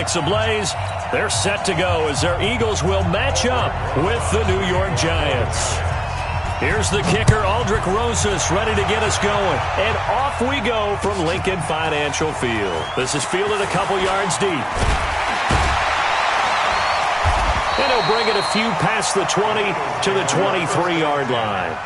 Phoenix ablaze. They're set to go as their Eagles will match up with the New York Giants. Here's the kicker, Aldrich Rosas, ready to get us going. And off we go from Lincoln Financial Field. This is fielded a couple yards deep. And he'll bring it a few past the 20 to the 23-yard line.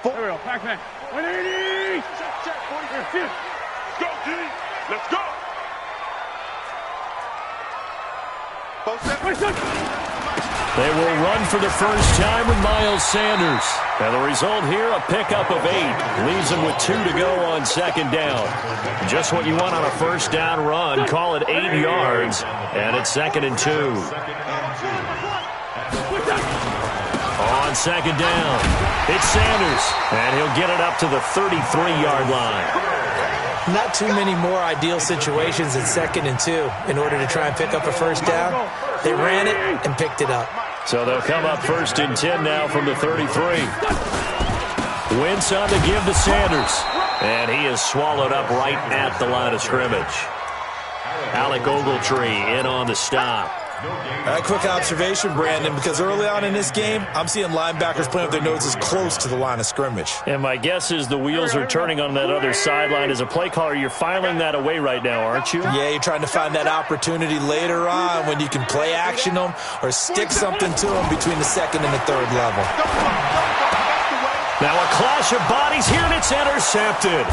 There we go, Pac-Man. 180! Check, here. Go, G! Let's go! They will run for the first time with Miles Sanders. And the result here, a pickup of 8. Leaves them with 2 to go on second down. Just what you want on a first down run. Call it 8 yards. And it's 2nd and 2. On second down, it's Sanders, and he'll get it up to the 33-yard line. Not too many more ideal situations in 2nd and 2 in order to try and pick up a first down. They ran it and picked it up. So they'll come up 1st and 10 now from the 33. Wentz on to give to Sanders, and he is swallowed up right at the line of scrimmage. Alec Ogletree in on the stop. A quick observation, Brandon, because early on in this game, I'm seeing linebackers playing with their noses close to the line of scrimmage. And my guess is the wheels are turning on that other sideline. As a play caller, you're filing that away right now, aren't you? Yeah, you're trying to find that opportunity later on when you can play action them or stick something to them between the 2nd and the 3rd level. Now a clash of bodies here, and it's intercepted.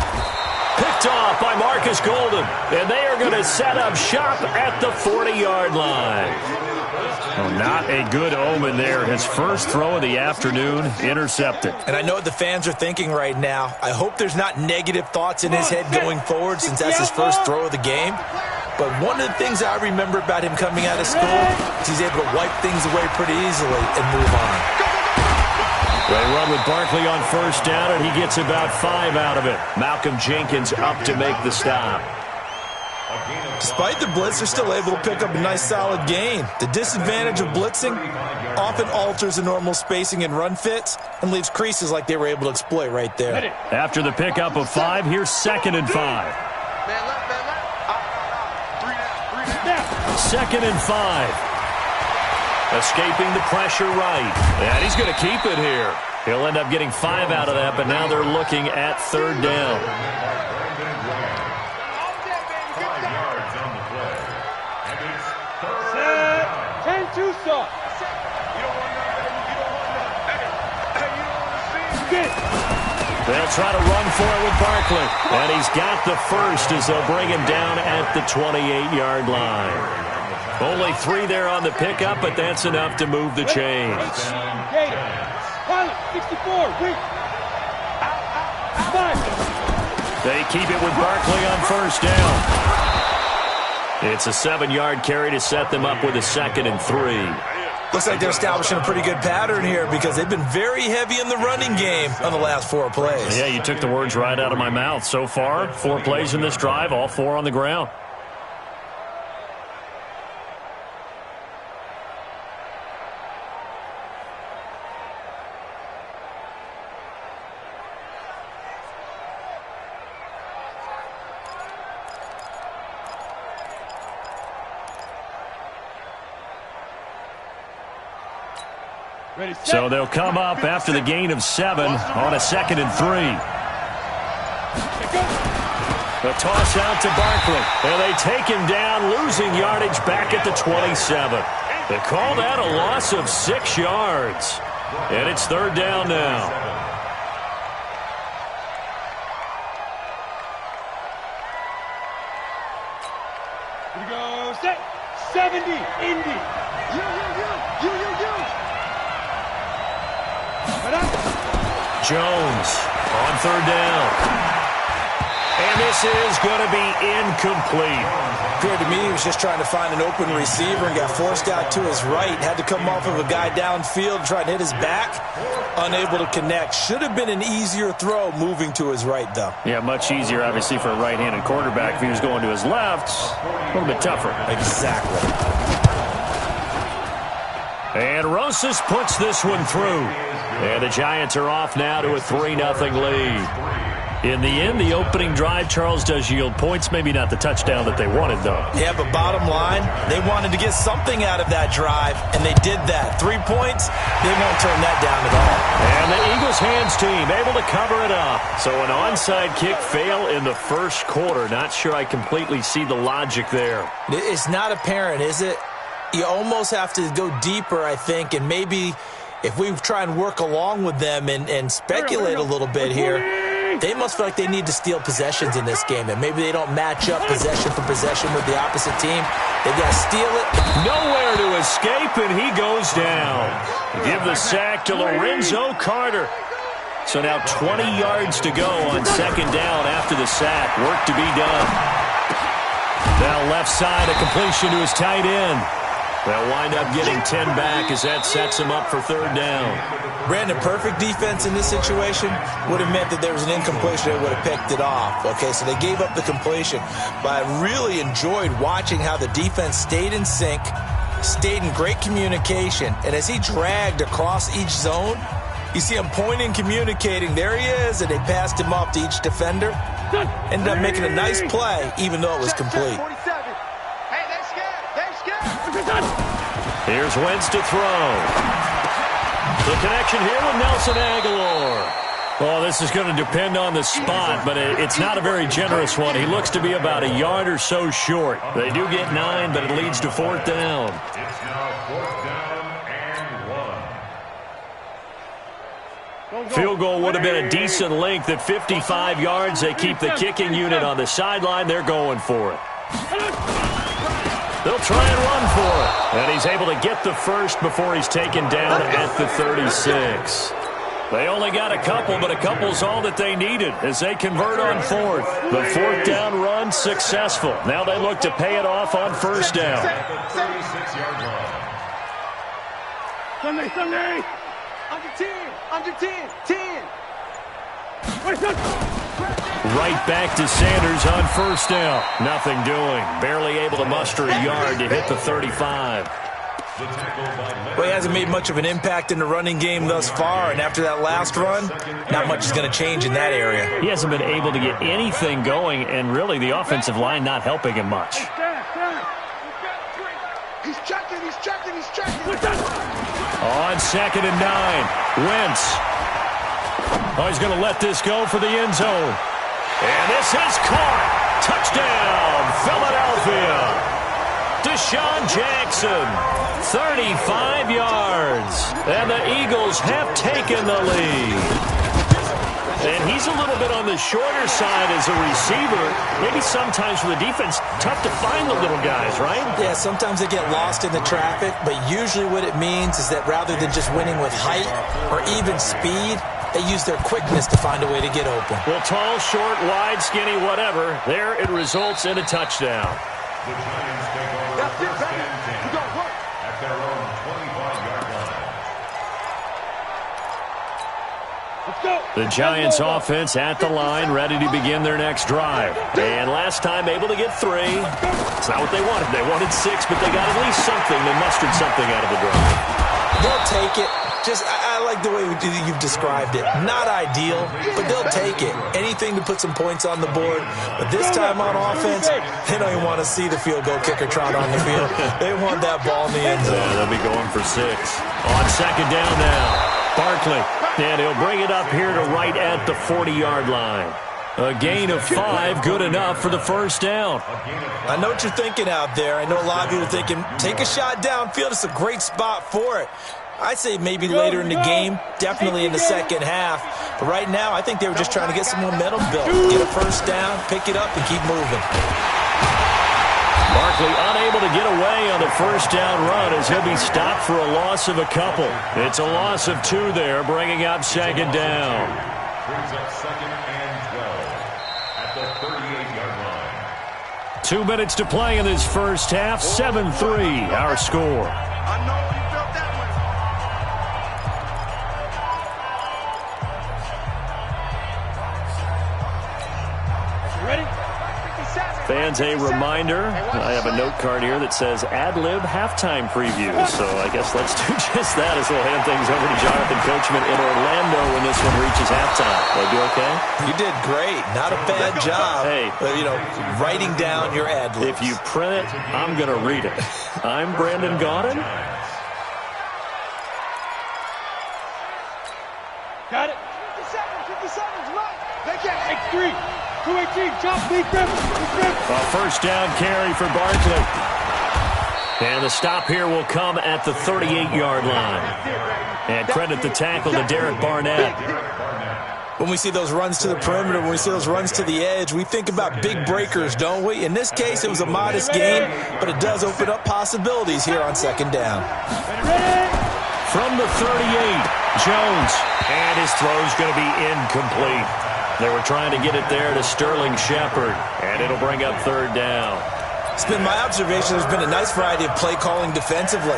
Picked off by Marcus Golden, and they are going to set up shop at the 40-yard line. Oh, not a good omen there. His first throw of the afternoon, intercepted. And I know what the fans are thinking right now. I hope there's not negative thoughts in his head going forward since that's his first throw of the game. But one of the things I remember about him coming out of school is he's able to wipe things away pretty easily and move on. They run with Barkley on first down, and he gets about 5 out of it. Malcolm Jenkins up to make the stop. Despite the blitz, they're still able to pick up a nice solid gain. The disadvantage of blitzing often alters the normal spacing and run fits and leaves creases like they were able to exploit right there. After the pickup of 5, here's 2nd and 5. 2nd and 5. Escaping the pressure right. And he's going to keep it here. He'll end up getting 5 out of that, but now they're looking at 3rd down. They'll try to run for it with Barkley. And he's got the first as they'll bring him down at the 28-yard line. Only 3 there on the pickup, but that's enough to move the chains. They keep it with Barkley on first down. It's a 7-yard carry to set them up with a 2nd and 3. Looks like they're establishing a pretty good pattern here because they've been very heavy in the running game on the last 4 plays. Yeah, you took the words right out of my mouth. So far, 4 plays in this drive, all 4 on the ground. So they'll come up after the gain of 7 on a 2nd and 3. The toss out to Barkley. And they take him down, losing yardage back at the 27. They call that a loss of 6 yards. And it's 3rd down now. Here we go. Set. 70. Indy. You. Jones on 3rd down. And this is going to be incomplete. Appeared to me he was just trying to find an open receiver and got forced out to his right. Had to come off of a guy downfield and try to hit his back. Unable to connect. Should have been an easier throw moving to his right, though. Yeah, much easier, obviously, for a right-handed quarterback. If he was going to his left, a little bit tougher. Exactly. And Rosas puts this one through. And the Giants are off now to a 3-0 lead. In the end, the opening drive, Charles, does yield points. Maybe not the touchdown that they wanted, though. Yeah, but bottom line, they wanted to get something out of that drive, and they did that. 3 points, they won't turn that down at all. And the Eagles hands team able to cover it up. So an onside kick fail in the first quarter. Not sure I completely see the logic there. It's not apparent, is it? You almost have to go deeper, I think, and maybe if we try and work along with them and speculate a little bit here, they must feel like they need to steal possessions in this game, and maybe they don't match up possession for possession with the opposite team. They got to steal it. Nowhere to escape, and he goes down. Give the sack to Lorenzo Carter. So now 20 yards to go on second down after the sack. Work to be done. Now left side, a completion to his tight end. They'll wind up getting 10 back as that sets him up for third down. Brandon, perfect defense in this situation would have meant that there was an incompletion that would have picked it off. Okay, so they gave up the completion. But I really enjoyed watching how the defense stayed in sync, stayed in great communication, and as he dragged across each zone, you see him pointing, communicating. There he is, and they passed him off to each defender. Ended up making a nice play, even though it was complete. Here's Wentz to throw. The connection here with Nelson Aguilar. Well, this is going to depend on the spot, but it's not a very generous one. He looks to be about a yard or so short. They do get 9, but it leads to fourth down. It's now 4th down and 1. Field goal would have been a decent length at 55 yards. They keep the kicking unit on the sideline. They're going for it. They'll try and run for it. And he's able to get the first before he's taken down at the 36. They only got a couple, but a couple's all that they needed as they convert on fourth. The fourth down run successful. Now they look to pay it off on first down. 36-yard line. Sunday. Under 10. 10. Right back to Sanders on first down. Nothing doing. Barely able to muster a yard to hit the 35. Well, he hasn't made much of an impact in the running game thus far, and after that last run, not much is going to change in that area. He hasn't been able to get anything going, and really the offensive line not helping him much. He's checking. On 2nd and 9, Wentz. Oh, he's going to let this go for the end zone. And this is caught. Touchdown, Philadelphia. Deshaun Jackson, 35 yards. And the Eagles have taken the lead. And he's a little bit on the shorter side as a receiver. Maybe sometimes for the defense, tough to find the little guys, right? Yeah, sometimes they get lost in the traffic, but usually what it means is that rather than just winning with height or even speed, they use their quickness to find a way to get open. Well, tall, short, wide, skinny, whatever. There it results in a touchdown. The Giants take over first and 10 at their own 25-yard line. The Giants offense at the line, ready to begin their next drive. And last time able to get 3. It's not what they wanted. They wanted 6, but they got at least something. They mustered something out of the drive. They'll take it. I like the way you've described it. Not ideal, but they'll take it. Anything to put some points on the board. But this time on offense, they don't even want to see the field goal kicker trot on the field. They want that ball in the end zone. Yeah, they'll be going for 6. On second down now, Barkley. And he'll bring it up here to right at the 40-yard line. A gain of 5, good enough for the first down. I know what you're thinking out there. I know a lot of you are thinking, take a shot downfield. It's a great spot for it. I'd say maybe later in the game, definitely in the second half. But right now, I think they were just trying to get some momentum built. Get a first down, pick it up, and keep moving. Barkley unable to get away on the first down run as he'll be stopped for a loss of a couple. It's a loss of 2 there, bringing up second down. Brings up 2nd and 12 at the 38-yard line. 2 minutes to play in this first half. 7-3, our score. I know you felt that one. You ready? Fans, a reminder, I have a note card here that says ad-lib halftime preview. So I guess let's do just that as we'll hand things over to Jonathan Coachman in Orlando when this one reaches halftime. Did I do okay? You did great. Not a bad job. Hey. Writing down your ad-libs. If you print it, I'm going to read it. I'm Brandon Gaudin. Got it. 50 seconds, run. They can't make 3. 2-18, jump, big grip. A first down carry for Barkley. And the stop here will come at the 38-yard line. And credit the tackle to Derek Barnett. When we see those runs to the perimeter, when we see those runs to the edge, we think about big breakers, don't we? In this case, it was a modest gain, but it does open up possibilities here on second down. From the 38, Jones. And his throw's going to be incomplete. They were trying to get it there to Sterling Shepard, and it'll bring up third down. It's been my observation there's been a nice variety of play calling defensively.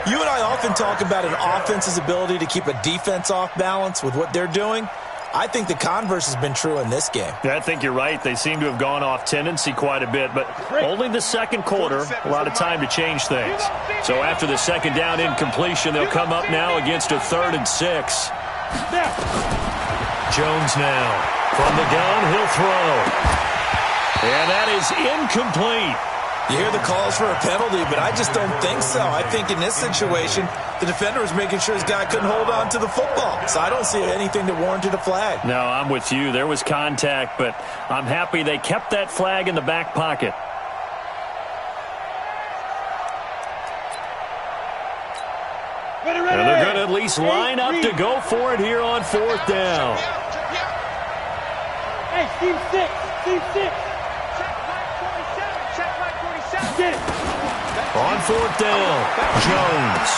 You and I often talk about an offense's ability to keep a defense off balance with what they're doing. I think the converse has been true in this game. Yeah, I think you're right. They seem to have gone off tendency quite a bit, but only the second quarter, a lot of time to change things. So after the second down incompletion, they'll come up now against a 3rd and 6. Jones now. From the gun, he'll throw. And that is incomplete. You hear the calls for a penalty, but I just don't think so. I think in this situation, the defender was making sure his guy couldn't hold on to the football. So I don't see anything that warranted a flag. No, I'm with you. There was contact, but I'm happy they kept that flag in the back pocket. And they're going to at least line up to go for it here on 4th down. Hey, Team 6. Check my 47. Get it. On 4th down, Jones.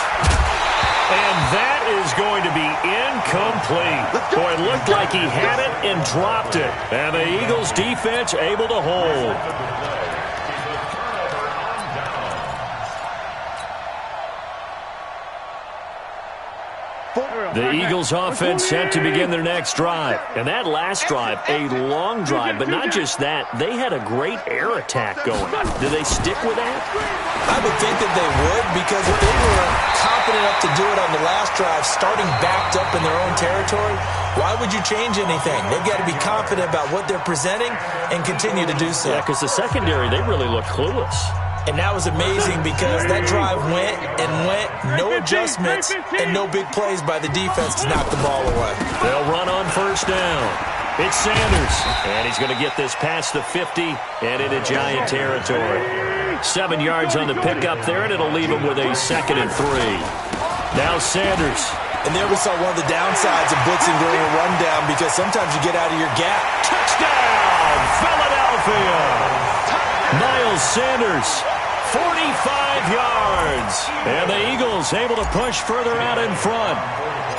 And that is going to be incomplete. Boy, it looked like he had it and dropped it. And the Eagles defense able to hold. The Eagles offense set to begin their next drive. And that last drive, a long drive, but not just that. They had a great air attack going. Do they stick with that? I would think that they would, because if they were confident enough to do it on the last drive, starting backed up in their own territory, why would you change anything? They've got to be confident about what they're presenting and continue to do so. Yeah, because the secondary, they really look clueless. And that was amazing because that drive went and went, no adjustments, and no big plays by the defense to knock the ball away. They'll run on first down. It's Sanders, and he's going to get this past the 50 and into Giant territory. 7 yards on the pickup there, and it'll leave him with a 2nd and 3. Now Sanders. And there we saw one of the downsides of blitzing during a rundown, because sometimes you get out of your gap. Touchdown, Philadelphia! Miles Sanders, 45 yards. And the Eagles able to push further out in front.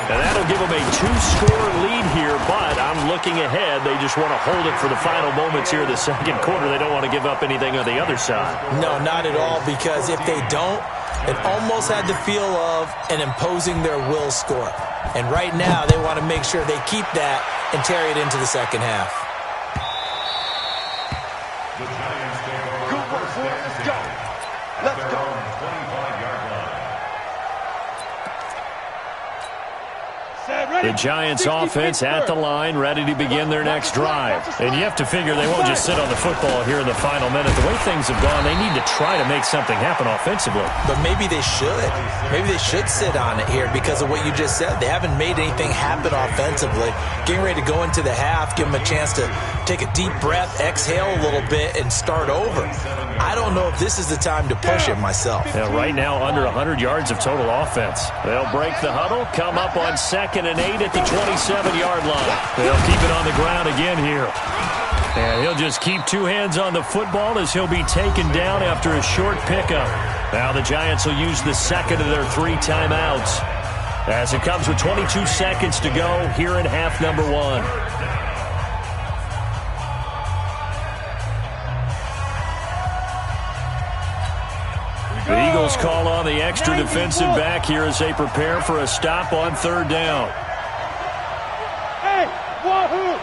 And that'll give them a 2-score lead here, but I'm looking ahead. They just want to hold it for the final moments here of the second quarter. They don't want to give up anything on the other side. No, not at all, because if they don't, it almost had the feel of an imposing their will score. And right now, they want to make sure they keep that and carry it into the second half. Let's go. The Giants offense at the line, ready to begin their next drive. And you have to figure they won't just sit on the football here in the final minute. The way things have gone, they need to try to make something happen offensively. But maybe they should. Maybe they should sit on it here because of what you just said. They haven't made anything happen offensively. Getting ready to go into the half, give them a chance to take a deep breath, exhale a little bit, and start over. I don't know if this is the time to push it myself. Yeah, right now, under 100 yards of total offense. They'll break the huddle, come up on 2nd and 8 at the 27-yard line. They'll keep it on the ground again here. And he'll just keep 2 hands on the football as he'll be taken down after a short pickup. Now the Giants will use the second of their 3 timeouts as it comes with 22 seconds to go here in half number 1. Eagles call on the extra defensive back here as they prepare for a stop on third down. Hey, wahoo!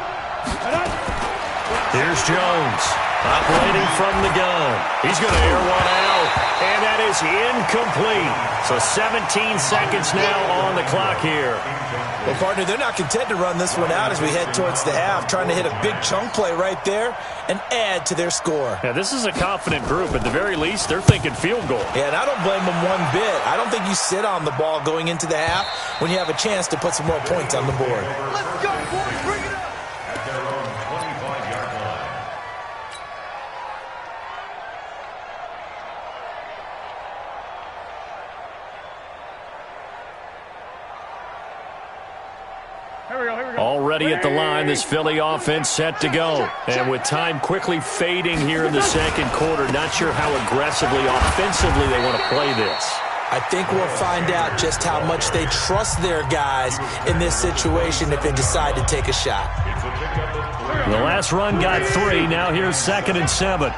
Here's Jones, operating from the gun. He's going to air one out, and that is incomplete. So 17 seconds now on the clock here. Well, partner, they're not content to run this one out as we head towards the half, trying to hit a big chunk play right there and add to their score. Yeah, this is a confident group. At the very least, they're thinking field goal. Yeah, and I don't blame them one bit. I don't think you sit on the ball going into the half when you have a chance to put some more points on the board. Let's go, boys! Bring it up! At their own 25-yard line. Already at the line, this Philly offense set to go. And with time quickly fading here in the second quarter, not sure how aggressively, offensively they want to play this. I think we'll find out just how much they trust their guys in this situation if they decide to take a shot. The last run got 3. Now here's 2nd and 7.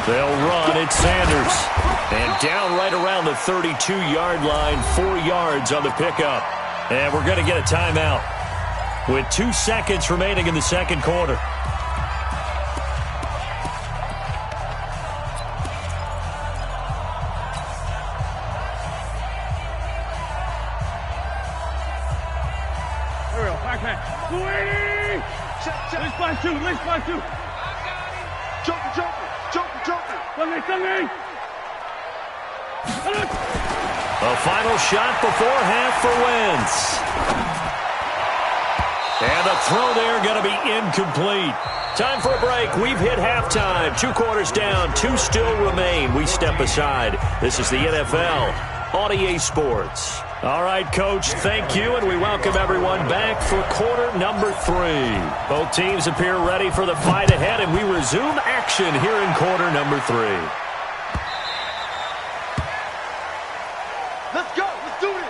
They'll run. It's Sanders. And down right around the 32-yard line, 4 yards on the pickup. And we're going to get a timeout with 2 seconds remaining in the second quarter. Least by two. Joker. A final shot before half for Wentz. And the throw there going to be incomplete. Time for a break. We've hit halftime. 2 quarters down. 2 still remain. We step aside. This is the NFL on EA Sports. All right, Coach, thank you, and we welcome everyone back for quarter number 3. Both teams appear ready for the fight ahead, and we resume action here in quarter number 3. Let's go. Let's do this.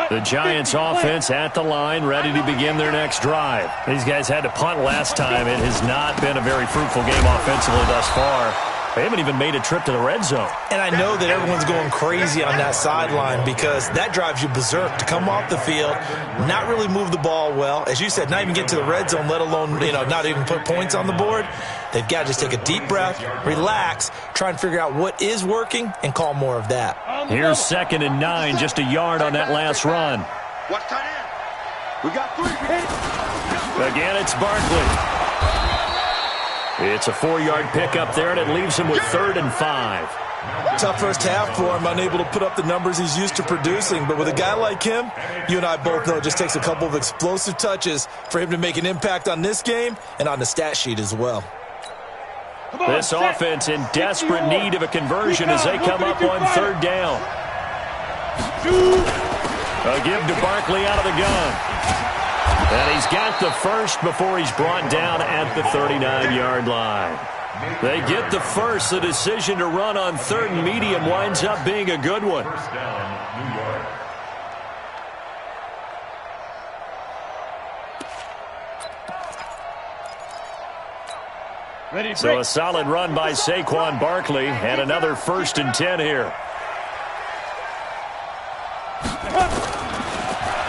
The Giants offense at the line, ready to begin their next drive. These guys had to punt last time. It has not been a very fruitful game offensively thus far. They haven't even made a trip to the red zone. And I know that everyone's going crazy on that sideline because that drives you berserk to come off the field, not really move the ball well. As you said, not even get to the red zone, let alone, not even put points on the board. They've got to just take a deep breath, relax, try and figure out what is working, and call more of that. Here's 2nd and 9, just a yard on that last run. Watch tight end. We got 3. Again, it's Barkley. It's a 4-yard pickup there, and it leaves him with 3rd and 5. Tough first half for him, unable to put up the numbers he's used to producing. But with a guy like him, you and I both know it just takes a couple of explosive touches for him to make an impact on this game and on the stat sheet as well. This offense in desperate need of a conversion as they come up on 3rd down. A give to Barkley out of the gun. And he's got the first before he's brought down at the 39-yard line. They get the first. The decision to run on 3rd and medium winds up being a good one. First down, New York. So a solid run by Saquon Barkley and another 1st and 10 here.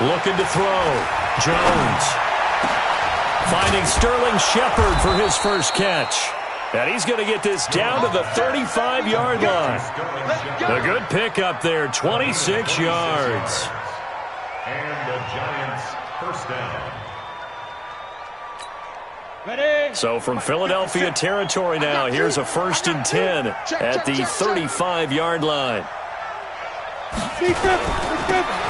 Looking to throw. Jones finding Sterling Shepard for his first catch. And he's going to get this down to the 35-yard line. A good pickup there, 26 yards. And the Giants first down. So from Philadelphia territory now, here's a 1st and 10 at the 35-yard line.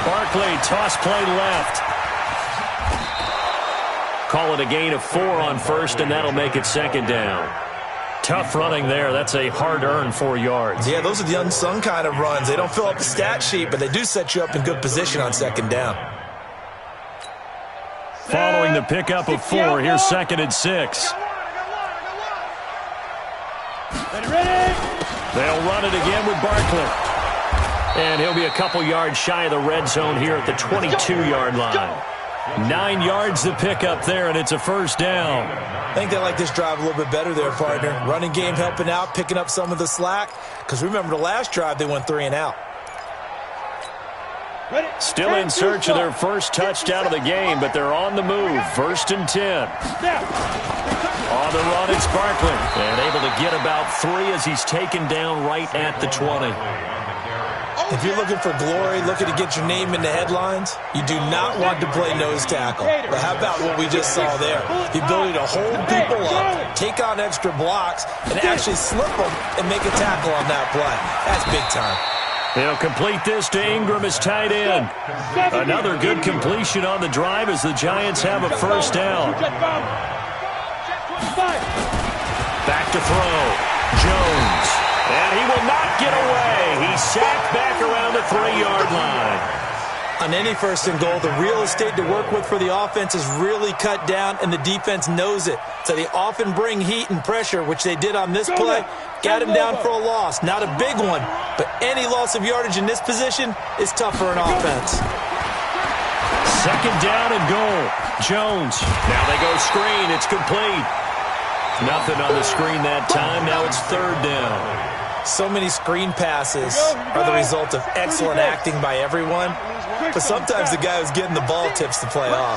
Barkley, toss play left. Call it a gain of 4 on 1st, and that'll make it 2nd down. Tough running there. That's a hard-earned 4 yards. Yeah, those are the unsung kind of runs. They don't fill up the stat sheet, but they do set you up in good position on 2nd down. Following the pickup of 4, here's 2nd and 6. Ready. They'll run it again with Barkley. And he'll be a couple yards shy of the red zone here at the 22-yard line. 9 yards to pick up there, and it's a first down. I think they like this drive a little bit better there, partner. Running game helping out, picking up some of the slack. Because remember the last drive, they went 3 and out. Still in search of their first touchdown of the game, but they're on the move. First and 10. On the run, it's Barkley. And able to get about 3 as he's taken down right at the 20. If you're looking for glory, looking to get your name in the headlines, you do not want to play nose tackle. But how about what we just saw there? The ability to hold people up, take on extra blocks, and actually slip them and make a tackle on that play. That's big time. They'll complete this to Ingram as tight end. Another good completion on the drive as the Giants have a first down. Back to throw. Jones. And he will not get away. He's sacked back around the 3-yard line. On any first and goal, the real estate to work with for the offense is really cut down, and the defense knows it. So they often bring heat and pressure, which they did on this play. Got him down for a loss. Not a big one, but any loss of yardage in this position is tough for an offense. Second down and goal. Jones. Now they go screen. It's complete. Nothing on the screen that time. Now it's third down. So many screen passes are the result of excellent acting by everyone. But sometimes the guy who's getting the ball tips the play off.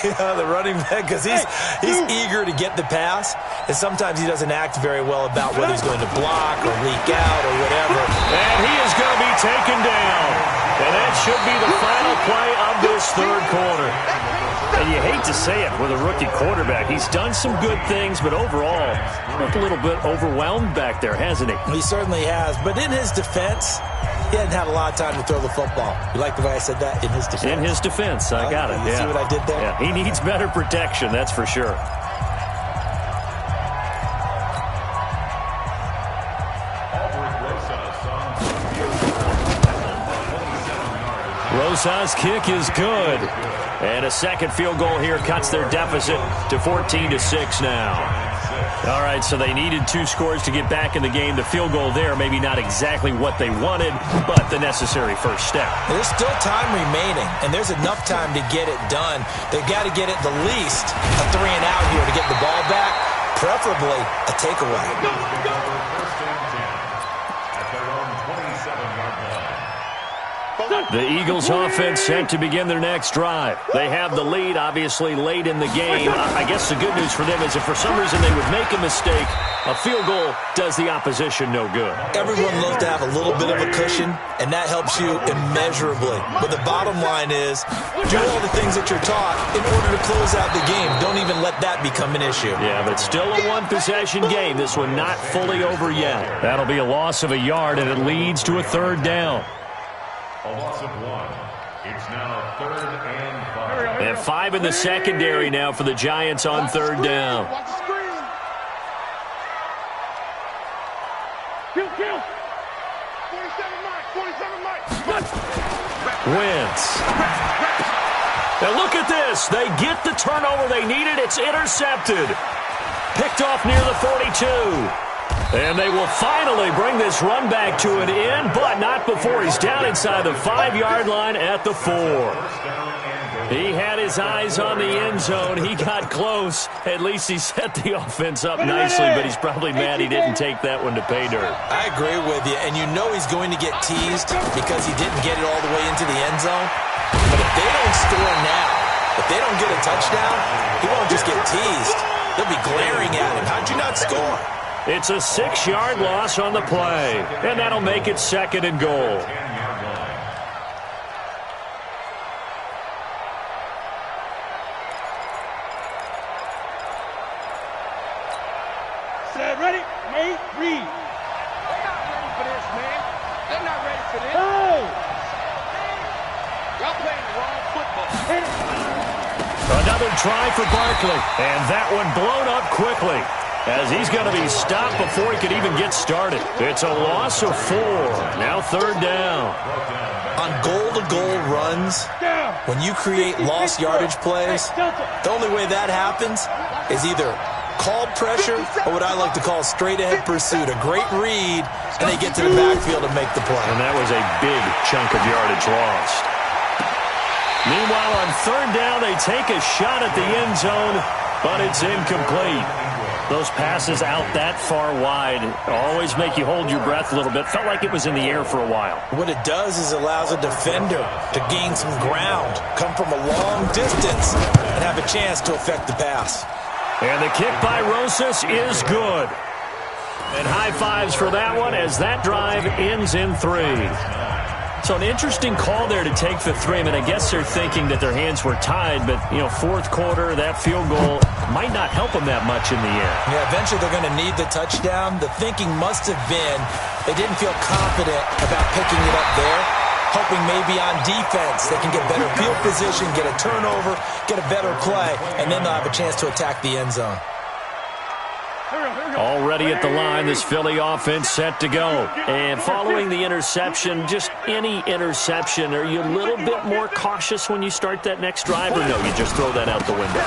The running back, because he's eager to get the pass, and sometimes he doesn't act very well about whether he's going to block or leak out or whatever. And he is going to be taken down. And that should be the final play of this third quarter. And you hate to say it with a rookie quarterback. He's done some good things, but overall, looked a little bit overwhelmed back there, hasn't he? He certainly has. But in his defense, he hadn't had a lot of time to throw the football. You like the way I said that? In his defense. In his defense. I got it. You see what I did there? Yeah, he needs better protection, that's for sure. Rosa's kick is good. And a second field goal here cuts their deficit to 14-6 now. All right, so they needed 2 scores to get back in the game. The field goal there, maybe not exactly what they wanted, but the necessary first step. There's still time remaining, and there's enough time to get it done. They've got to get at the least a 3 and out here to get the ball back, preferably a takeaway. The Eagles offense set to begin their next drive. They have the lead, obviously, late in the game. I guess the good news for them is if for some reason they would make a mistake, a field goal does the opposition no good. Everyone loves to have a little bit of a cushion, and that helps you immeasurably. But the bottom line is, do all the things that you're taught in order to close out the game. Don't even let that become an issue. Yeah, but still a one-possession game. This one not fully over yet. That'll be a loss of a yard, and it leads to a third down. A loss of 1. It's now 3rd and 5. And 5 in the secondary now for the Giants on third down. Wentz. Now look at this. They get the turnover they needed. It's intercepted. Picked off near the 42. And they will finally bring this run back to an end, but not before he's down inside the 5-yard line at the 4. He had his eyes on the end zone. He got close. At least he set the offense up nicely, but he's probably mad he didn't take that one to pay dirt. I agree with you, and you know he's going to get teased because he didn't get it all the way into the end zone. But if they don't score now, if they don't get a touchdown, he won't just get teased. They'll be glaring at him. How'd you not score? It's a 6-yard loss on the play, and that'll make it second and goal. Set, ready? Nate, read. They're not ready for this, man. They're not ready for this. Oh! Y'all playing the wrong football. Another try for Barkley, and that one blown up quickly, as he's going to be stopped before he could even get started. It's a loss of 4. Now third down. On goal-to-goal runs, when you create lost yardage plays, the only way that happens is either called pressure or what I like to call straight-ahead pursuit. A great read, and they get to the backfield and make the play. And that was a big chunk of yardage lost. Meanwhile, on third down, they take a shot at the end zone, but it's incomplete. Those passes out that far wide always make you hold your breath a little bit. Felt like it was in the air for a while. What it does is allows a defender to gain some ground, come from a long distance, and have a chance to affect the pass. And the kick by Rosas is good. And high fives for that one as that drive ends in 3. So an interesting call there to take the 3. I mean, I guess they're thinking that their hands were tied, but, you know, fourth quarter, that field goal might not help them that much in the end. Yeah, eventually they're going to need the touchdown. The thinking must have been they didn't feel confident about picking it up there, hoping maybe on defense they can get better field position, get a turnover, get a better play, and then they'll have a chance to attack the end zone. Already at the line, this Philly offense set to go. And following the interception, just any interception, are you a little bit more cautious when you start that next drive, or no, you just throw that out the window?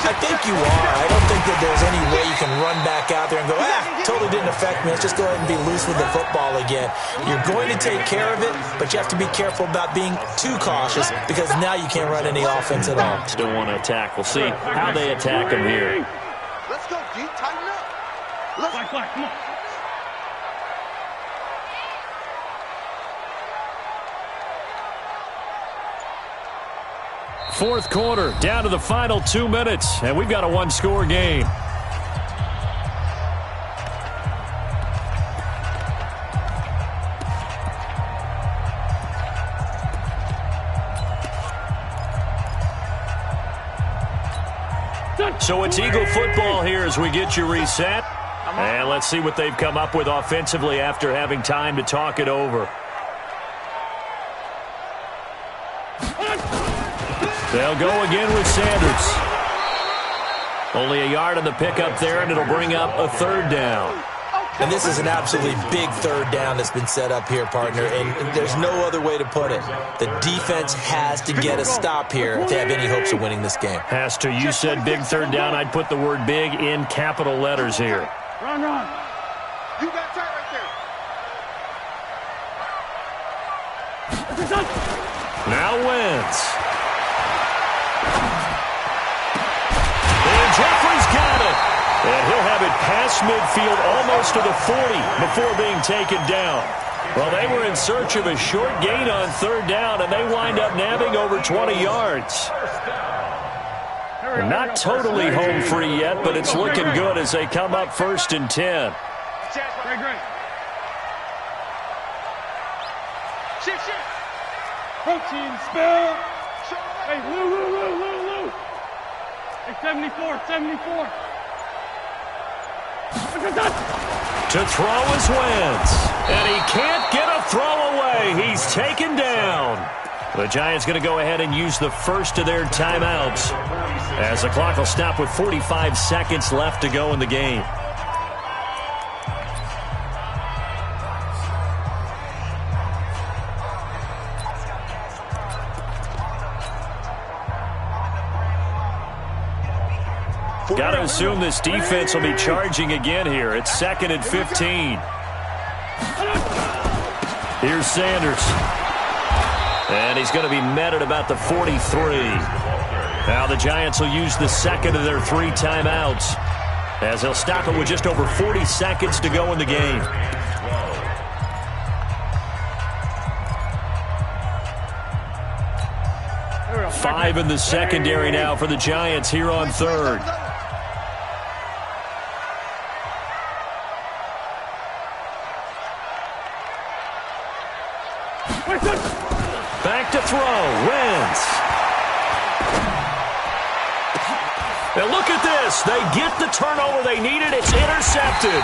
I think you are. I don't think that there's any way you can run back out there and go, totally didn't affect me. Let's just go ahead and be loose with the football again. You're going to take care of it, but you have to be careful about being too cautious because now you can't run any offense at all. Still want to attack. We'll see how they attack them here. Let's go, G. Tighten up. Black, come on. Fourth quarter, down to the final 2 minutes, and we've got a one-score game. So it's Eagle football here as we get you reset. And let's see what they've come up with offensively after having time to talk it over. They'll go again with Sanders. Only a yard on the pickup there, and it'll bring up a third down. And this is an absolutely big third down that's been set up here, partner, and there's no other way to put it. The defense has to get a stop here if they have any hopes of winning this game. Has to. You said big third down. I'd put the word big in capital letters here. Run. You got tight right there. Now Wentz. And Jeffrey's got it. And he'll have it past midfield almost to the 40 before being taken down. Well, they were in search of a short gain on third down, and they wind up nabbing over 20 yards. They're not totally home free yet, but it's looking good as they come up 1st and 10. Great. Shit. Protein spill. Hey, Lou. Hey, 74. To throw is Wentz. And he can't get a throw away. He's taken down. The Giants going to go ahead and use the first of their timeouts as the clock will stop with 45 seconds left to go in the game. Got to assume this defense will be charging again here. It's 2nd and 15. Here's Sanders. And he's going to be met at about the 43. Now the Giants will use the second of their 3 timeouts as they'll stop it with just over 40 seconds to go in the game. Five in the secondary now for the Giants here on third. Back to throw. Wentz. Now look at this. They get the turnover they needed. It's intercepted.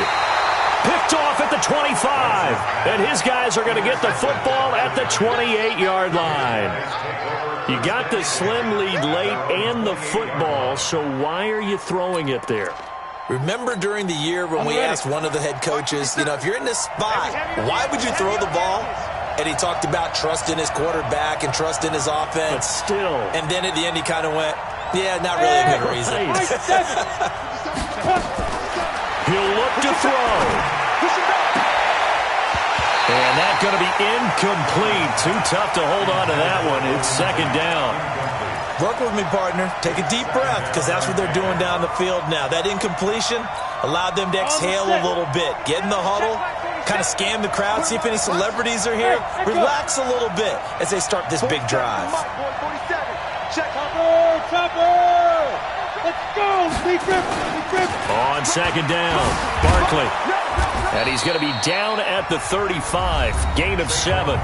Picked off at the 25. And his guys are going to get the football at the 28-yard line. You got the slim lead late and the football, so why are you throwing it there? Remember during the year when we asked one of the head coaches, if you're in this spot, why would you throw the ball? And he talked about trust in his quarterback and trust in his offense. But still. And then at the end he kind of went, Yeah, not really a good reason. He'll look to throw. And that's going to be incomplete. Too tough to hold on to that one. It's second down. Work with me, partner. Take a deep breath, because that's what they're doing down the field now. That incompletion allowed them to exhale a little bit. Get in the huddle, kind of scan the crowd, see if any celebrities are here. Relax a little bit as they start this big drive. Let's go! Deep grip! On second down, Barkley. And he's going to be down at the 35. Gain of 7.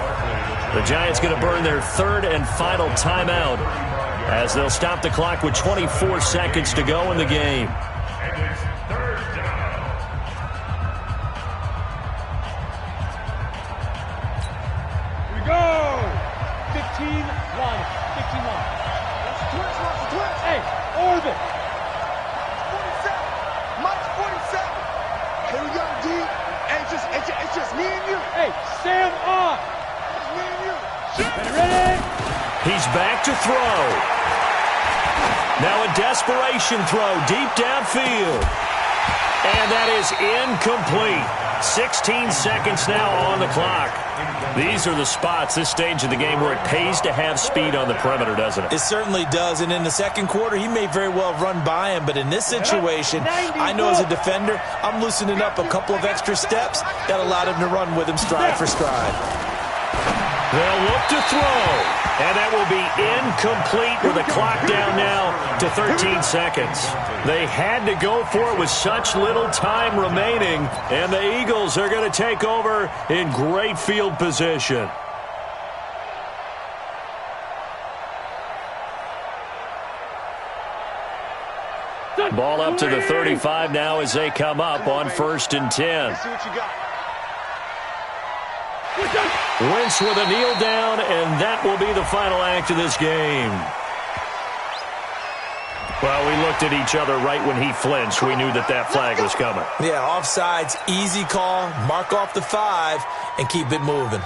The Giants going to burn their third and final timeout as they'll stop the clock with 24 seconds to go in the game. And it's third down. Here we go! 15 line. 15 line. Let's twitch. Hey, orbit. 47. Mike's 47. Here we go, D. Hey, it's just me and you. Hey, Sam off. It's me and you. Ready? He's back to throw. Now a desperation throw deep downfield. And that is incomplete. 16 seconds now on the clock. These are the spots, this stage of the game, where it pays to have speed on the perimeter, doesn't it? It certainly does, and in the second quarter, he may very well run by him, but in this situation, I know as a defender, I'm loosening up a couple of extra steps that allowed him to run with him stride for stride. They'll look to throw, and that will be incomplete with the clock down now to 13 seconds. They had to go for it with such little time remaining, and the Eagles are going to take over in great field position. Ball up to the 35 now as they come up on 1st and 10. Let's see what you got. Wentz with a kneel down, and that will be the final act of this game. Well, we looked at each other right when he flinched. We knew that that flag was coming. Yeah, offsides, easy call, mark off the 5, and keep it moving.